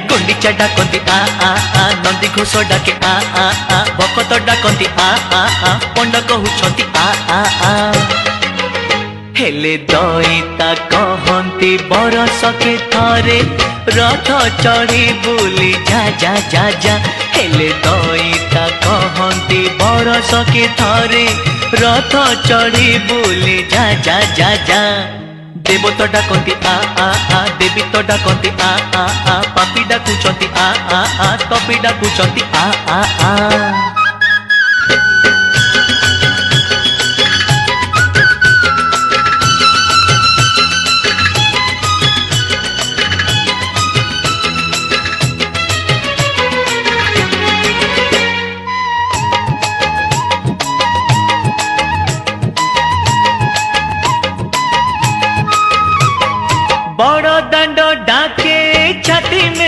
गुंडीचा डाकती नंदी घोष डाके भकत डाकती पंड कहउछंती हेले दईता कहती बरस के थरे रथ चढ़ी बुली जा जा जा जा हेले दईता कहती बरस के थरे रथ चढ़ी बुली जा जा जा जा देव तो डाकती देवी तो डाकती पापी डाकुचंती तपी डाकुचंती